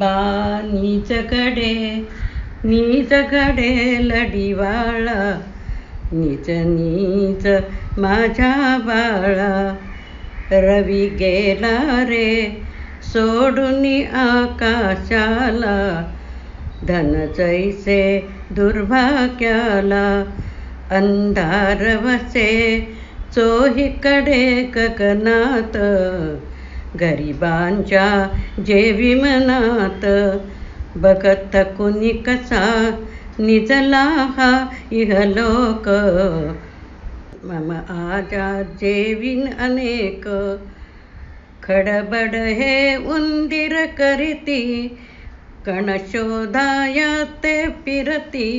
बा नीच घडे लढीवाळा, नीच नीच माझ्या बाळा. रवी गेला रे सोडून आकाशाला, धन जैसे दुर्भाग्याला. अंधार वसे चोहीकडे गगनात, गरिबांच्या जेवी मनात. बघत कुणी कसा निजला हा इहलोक, मम आजा जेवीन अनेक. खडबड हे उंदीर करीती, कण शोधाया ते फिरती.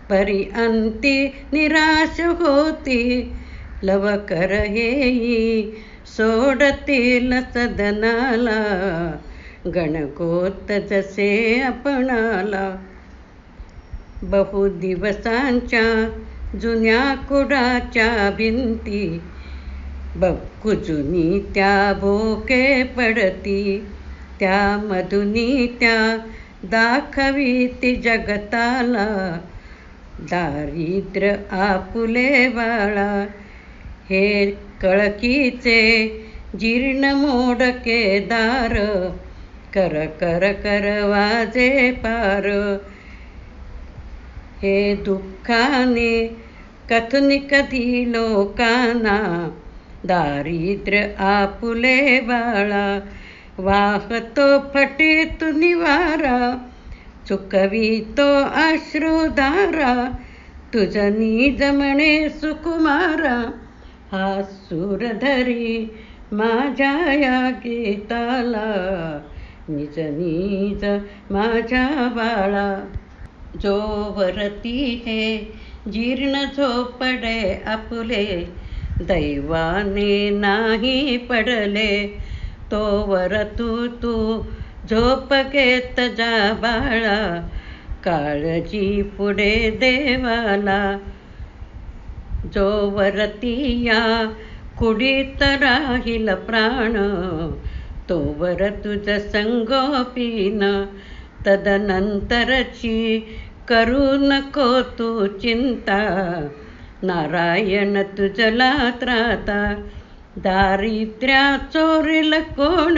परी अंती निराश होती, लवकर येई सोडतील सदनाला. गणगोत जसे आपणाला. बहु दिवसांच्या जुन्या कुडाच्या भिंती, कुजूनी त्या भोके पडती. त्यामधुनी त्या दाखविती जगताला, दारिद्र्य आपुले बाळा. हे कळकीचे जीर्ण मोडके दार, कर कर कर वाजे पार. हे दुःखाने कथुनी कधी लोकांना, दारिद्र्य आपुले बाळा. वाहतो फटीतून वारा, चुकवितो अश्रुधारा. तुझ निज म्हणे सुकुमारा, हा सूर धरी माझ्या या गीताला. निज निज माझ्या बाळा. जोवरती हे जीर्ण झोपडे आपुले, दैवाने नाही पडले. तोवर तू झोप घेत जा बाळा, काळजी पुढे देवाला. जोवरती या कुडीत राहील प्राण, तोवर तुझ संगोपीन. तदनंतरची करू नको तू चिंता, नारायण तुझला त्राता. दारिद्र्या चोरील कोण,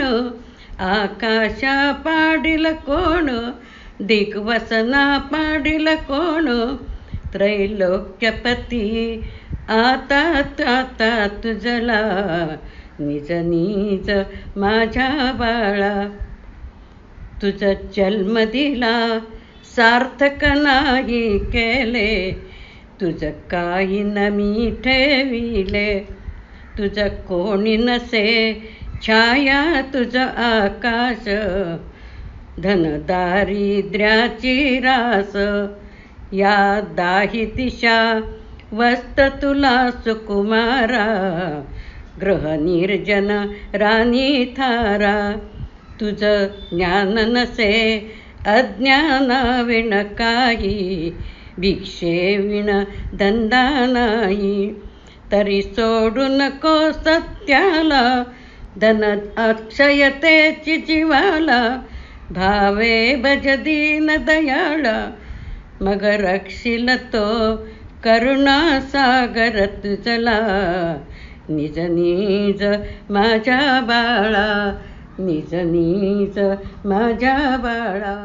आकाशा पाडील कोण. दिग्वसना पाडील कोण, त्रैलोक्यपती आता आता तुझला. निज निज माझ्या बाळा. तुझ जन्म दिला सार्थक नाही केले, तुझ काही न मी ठेविले. तुझ कोणी नसे छाया तुझ आकाश, धन दारिद्र्याची रास. या दाही दिशा वस्त तुला सुकुमारा, ग्रह निर्जन राणी थारा. तुझ ज्ञान नसे अज्ञानाविण काही, भिक्षेविण धंदा नाही. तरी सोडू नको सत्याला, धन अक्षयतेची जीवाला. भावे भज दीन दयाळा, मग रक्षिल तो करुणा सागर तुझला. निज निज माझ्या बाळा, निज निज माझ्या बाळा.